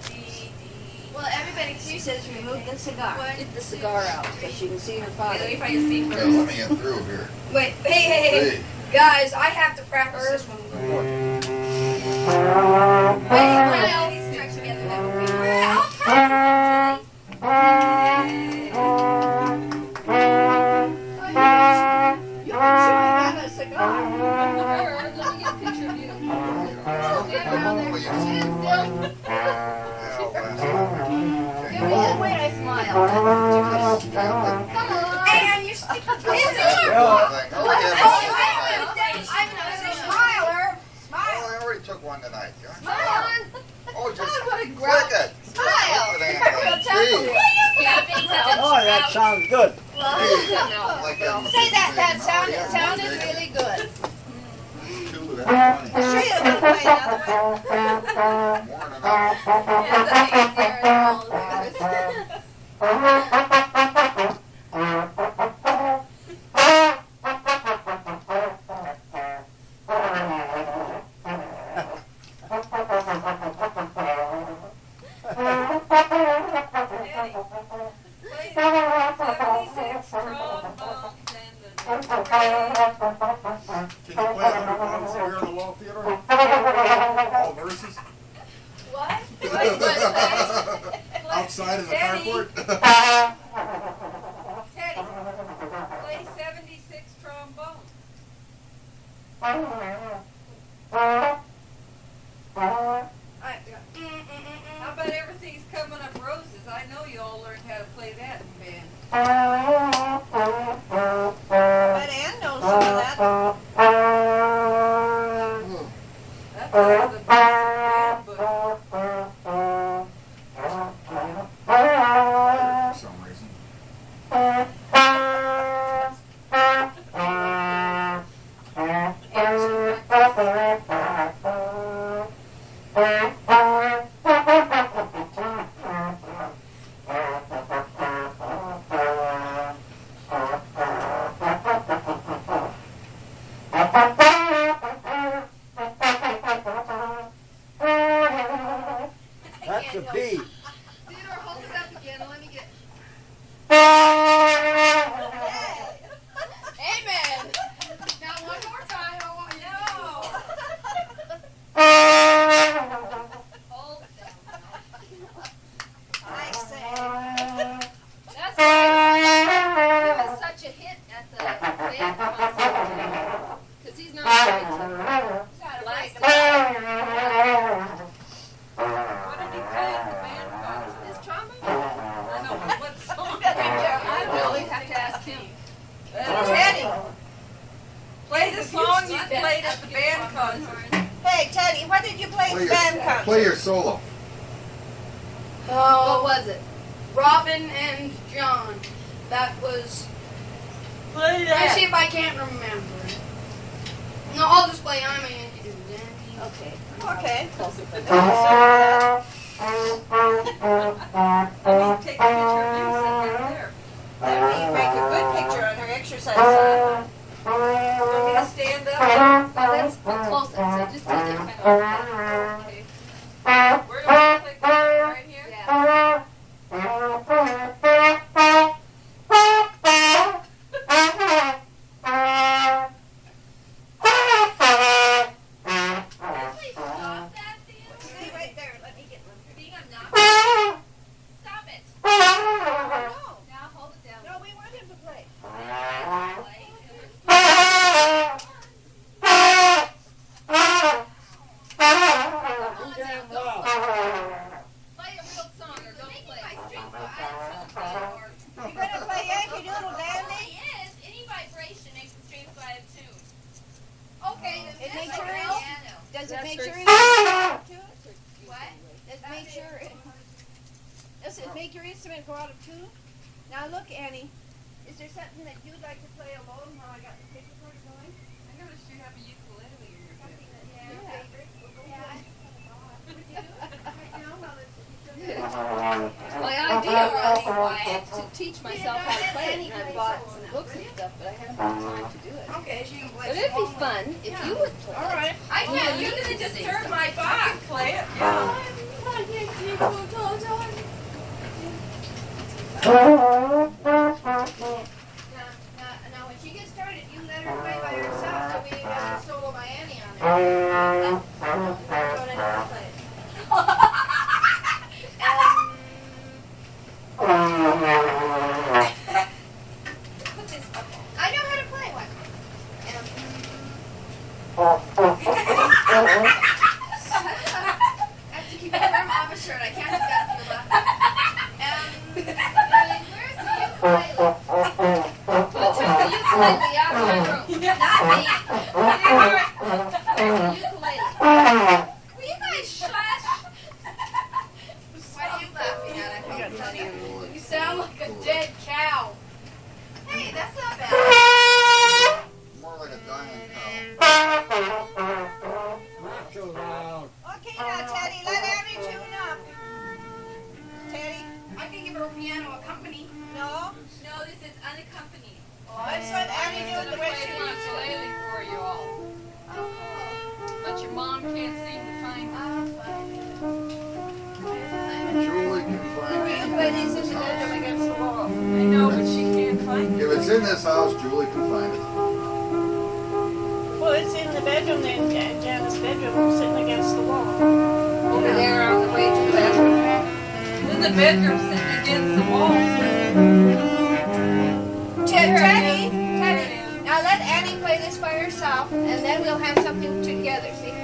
Well, everybody, She says remove the cigar. Get the cigar out so she can see her father. Let me find a seat Okay, first. let me get through here. Wait, hey. Guys, I have to practice this one. Well, these stretch together. That would be great. I'll practice. You can show him a cigar. Let me get a picture of you. wait, I smile. And you're sticking to Oh, Smiler. I already took one tonight. Smile. Oh, just what a click growl. it. Smile. Oh, that sounds good. Say that sounded really good. I'll show you a little play another way. Can you play 100 pounds here on the wall, Theodore? All verses? What? Outside in the carport? Teddy, play 76 trombone. How about Everything's Coming Up Roses? I know you all learned how to play that in band. But Ann knows some of that. That's out of the band book. For some reason. at the band concert. Hey, Teddy, what did you play at the band concert? Play your solo. What Oh, was it? Robin and John. That was. Play Let's see if I can't remember it. No, I'll just play I'm a Yankee Doodle Dandy. Okay. Okay. Closer for Let that. me Take a picture of you sitting right there. make a good picture on her exercise. Want me to stand up? That's close up, so just take it kind of. Okay. Where do I click? Right here? Yeah. Please stop that, Theo. Stay right there. Let me get one. You're being obnoxious. Stop it. No, Now hold it down. no, we want him to play. Play a real song or don't play. You gonna play Yankee Doodle Dandy? Yes, any vibration makes the strings fly a tune. Okay, then It that's makes a your piano. Does it That's make her sure song. instrument go out of tune? What? Does it make sure does it make your instrument go out of tune? Now look, Annie, is there something that you'd like to play alone while I got the paper for it going? I noticed you have a ukulele in your bed. Your favorite? We'll go Yeah. play. Would you do it? Right now, while it's My idea was I had to teach myself how to play it, and I've bought some books and stuff, but I haven't had time to do it. Okay, so you can play. But it'd be fun if you would play. All right. I can't. You're gonna disturb my box. Play it. Yeah. Now, when she gets started, you let her play by herself, so we ain't got a solo by Annie on it. Go ahead and play it. Put this up. I know how to play one. I have to keep it firm off a shirt. I can't just got to where's the ukulele? Who took the ukulele out of my room? Not me. Where's the ukulele? Will you guys shush? Why are you laughing at it? I can't tell you. You sound like a dead cow. Hey, that's not bad. More like a dying cow. Not so loud. Okay, now, Teddy, let Annie tune up. Teddy, I can give her a piano accompany. no. No, this is unaccompanied. Let's let Annie do it the way she wants to. ukulele for you all, Oh, but your mom can't seem to find Julie can find You it. play these in the bedroom against the wall. I know, but she can't find it. If it's in this house, Julie can find it. Well, it's in the bedroom then, Janet's bedroom, sitting against the wall. Over there on the way to the bathroom. In the bedroom, sitting against the wall. Teddy, now let Annie play this by herself, and then we'll have something together, see? I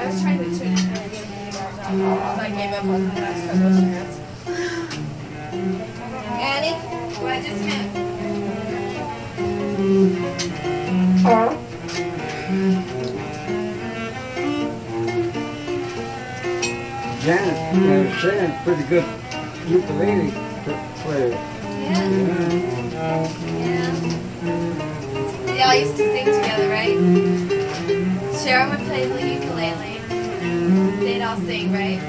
was trying to tune it and I didn't get it out. So I gave up on the last couple of chance. Annie? Well, I just can't. Janet, Shannon's pretty good ukulele player. Yeah. They all used to sing together, right? Sharon would play the ukulele. They'd all sing, right?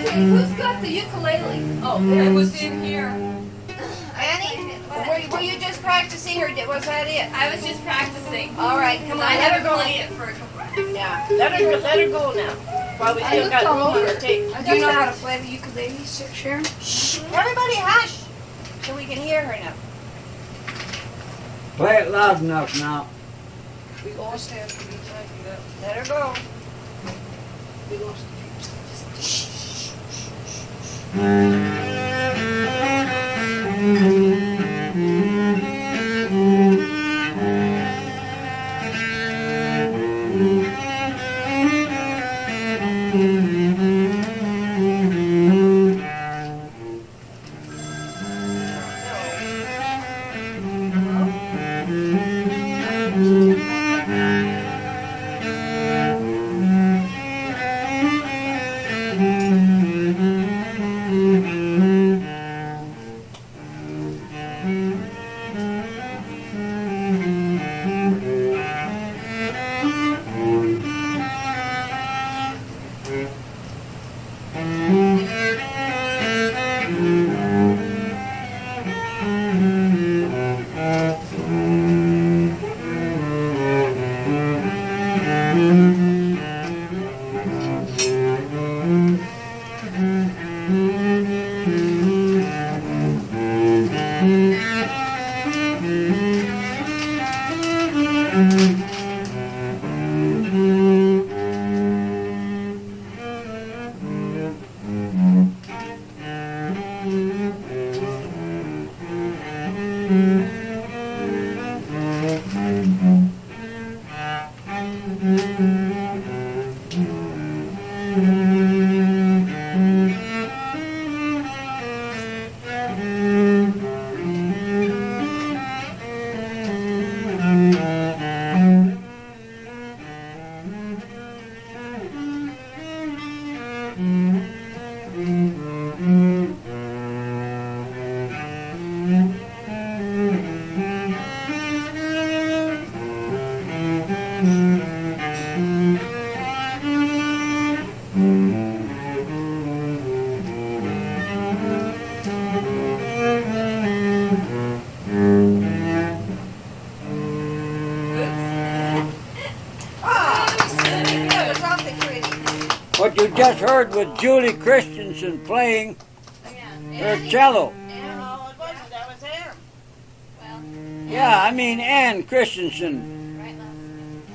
Okay, who's got the ukulele? Oh, it was in here. Annie? Were you just practicing, or was that it? I was just practicing. All right, come on, I let her haven't go. played it for a couple hours. Yeah, let her go now. While we still got room on the tape. Do you know how to play the ukulele, Sharon? Shh, everybody hush, so we can hear her now. Play it loud enough now. We lost half of these. I think that Let her go. we lost. That was awfully pretty. What you just heard was Julie Christensen playing her cello. No, it wasn't. That was him. Yeah, I mean Ann Christensen.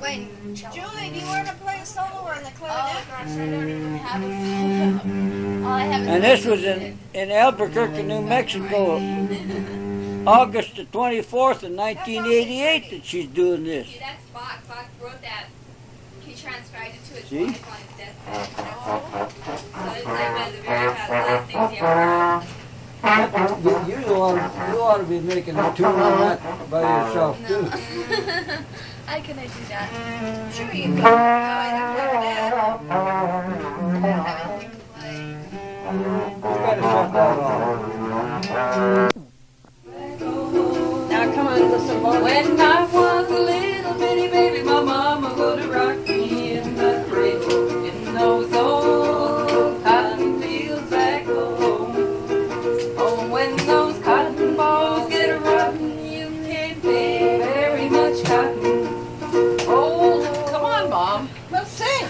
Wait, Julie, do you want to play a solo or on the Oh clarinet? gosh, I don't even have a phone. All I have is And this was in Albuquerque, New Mexico, August the 24th of 1988 that she's doing this. See, that's Bach. Bach wrote that. He transcribed it to his See? wife on his deathbed. So it's like one of the very best things he ever heard. You ought to be making a tune on that by yourself too. No. How can I do that? Sure you can. Oh, I don't play that. I don't have anything to play. You gotta shut that off. Now come on, listen, boy. When I was a little bitty baby, my mama would rock me in the cradle in those old cotton fields back home. Oh, when those cotton balls get rotten, you can't pay very much cotton. Oh, come on, Mom. Let's sing.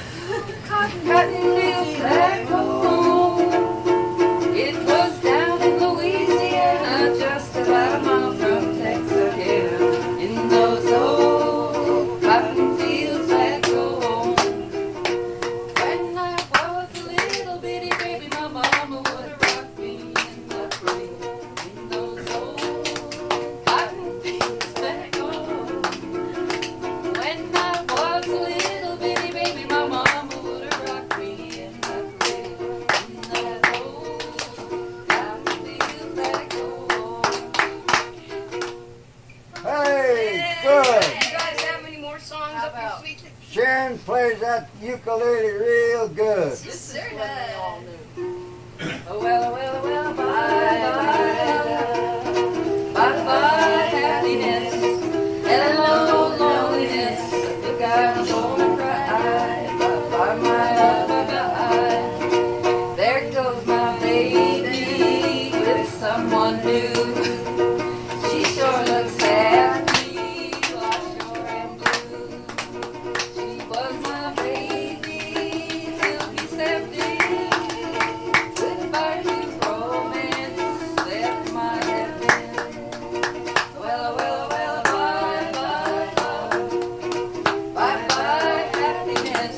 Cotton fields back home. It was down in Louisiana, just about a mile from Texarkana. In those old cotton fields back home. When I was a little bitty baby, my mama would rock me in the cradle. In those old cotton fields back home. When I was a little bitty baby, my mama would rock me in the cradle. In those old cotton fields back home. Hey, good. you guys have any more songs up your sleeve? Sharon plays that ukulele real good. Sure does. Oh, well, well, well, bye, bye, bye, bye, happiness, hello, loneliness, I think I'm gonna cry, bye, bye, my love, bye, bye, there goes my baby with someone new, she sure looks happy, I sure am blue, she was my baby till he stepped in. Goodbye to romance, left my heaven. Well, well, well, bye, bye, bye, bye, bye, happiness.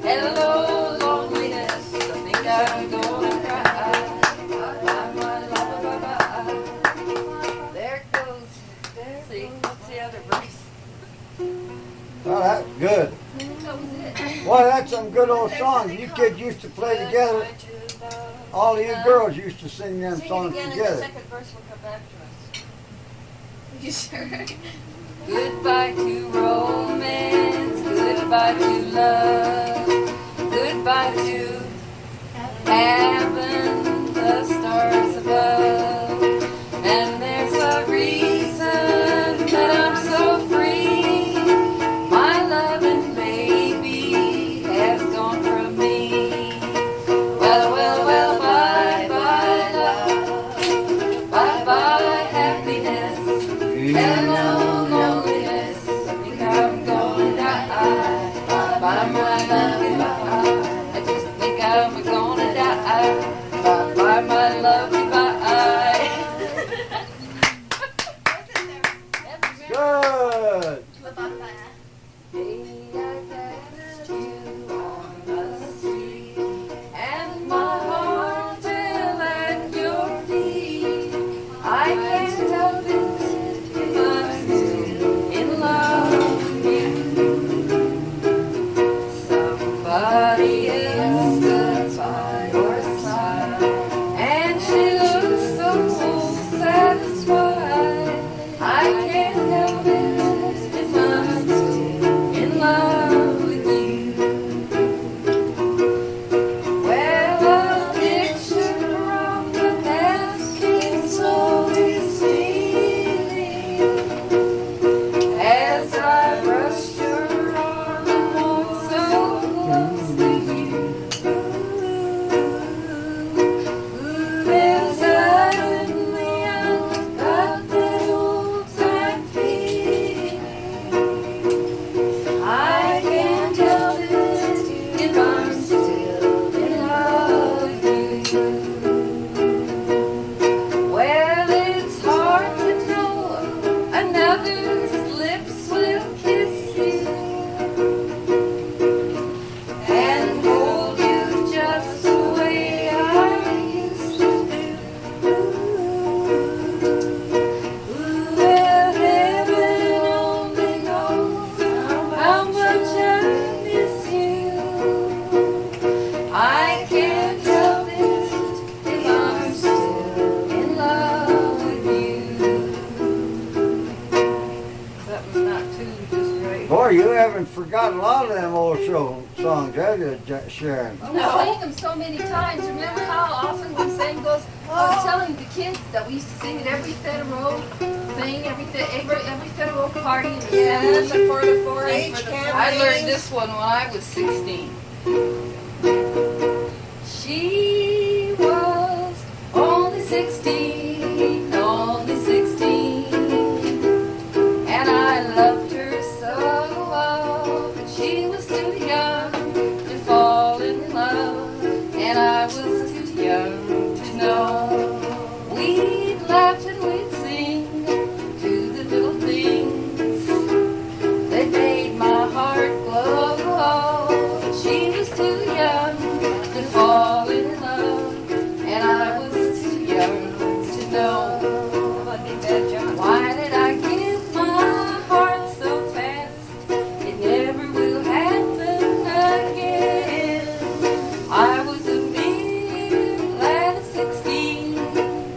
Hello, loneliness. I think I'm gonna cry. Bye, bye, my love, bye, bye. There goes. See, what's the other verse? Well, that's good. That was it. Well, that's some good old songs. You kids used to play together. All of you girls used to sing them Sing it songs again, and the together. second verse will come back to us. You sure? Goodbye to romance, goodbye to love, goodbye to heaven, the stars above. And there's a reason that I'm so free. My loving baby has gone from me. Well, well, well, bye, bye, love. Bye, bye, happiness. Hello, loneliness. I think I'm gonna die. Bye, bye, my love, goodbye. I just think I'm gonna die. Bye, bye, my love, goodbye. Good. Baby, I passed you on the street, and my heart fell at your feet. I can't help it. Boy, you haven't forgotten a lot of them old songs, have you, Sharon? We sang them so many times. Remember how often we sang those? I was telling the kids that we used to sing at every federal thing, every federal party. And Yes, and for the 4-H campaign. I learned this one when I was 16. She was only 16, only 16, and I loved her so, but she was too young to fall in love, and I was too young to know. We'd laugh and we'd sing to the little things that made my heart glow. She was too young to fall in love, and I was too young to know. Why did I give my heart so fast? It never will happen again. I was a mere lad of 16.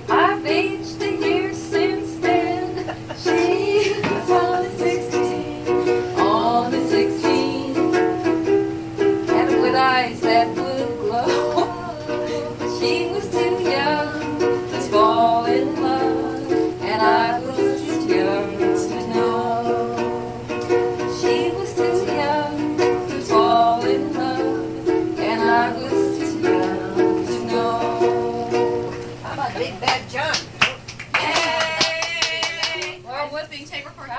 I've aged a year since then. She was only 16, only 16, and with eyes that would glow. She was too young to fall in love, and I was too young to know. She was too young to fall in love, and I was too young to know. How about Big Bad John? Yay! Or one thing, take record.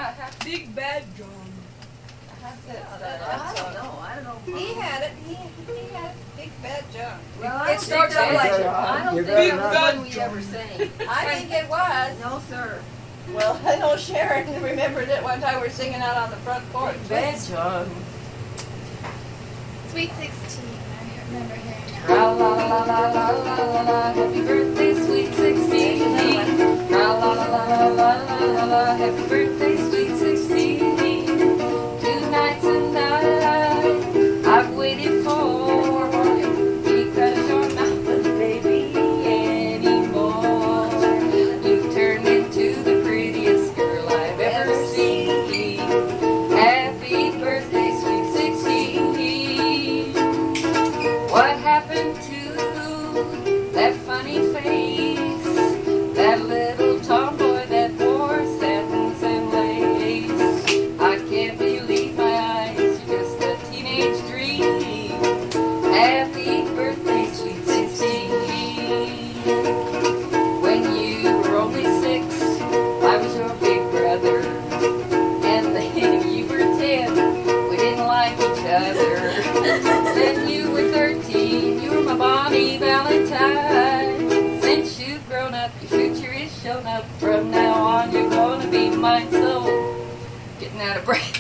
Big Bad John. I don't know. He had it. He had Big Bad John. Well, It starts out like I don't You think better that's not- one we ever sang. I think it was. No, sir. Well, I know Sharon remembered it one time we were singing out on the front porch. Bad John. Sweet 16. I remember hearing that. La la la la la la la la, happy birthday, sweet 16. La la la la la la la la la, happy birthday, sweet 16. 2 nights and night I've waited for, because you're not the baby anymore. You've turned into the prettiest girl I've ever seen. Happy birthday, sweet 16. What happened to that funny face, that little tomboy that wore satins and lace? I can't believe my eyes, just a teenage dream. Happy birthday, sweet 16. When you were only 6, I was your big brother, and then you were 10, we didn't like each other. Then you were 13, you were my Bonnie Valentine. Since you've grown up, your future is shown up. From now on, you're gonna be mine, so getting out of breath.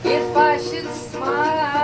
If I should smile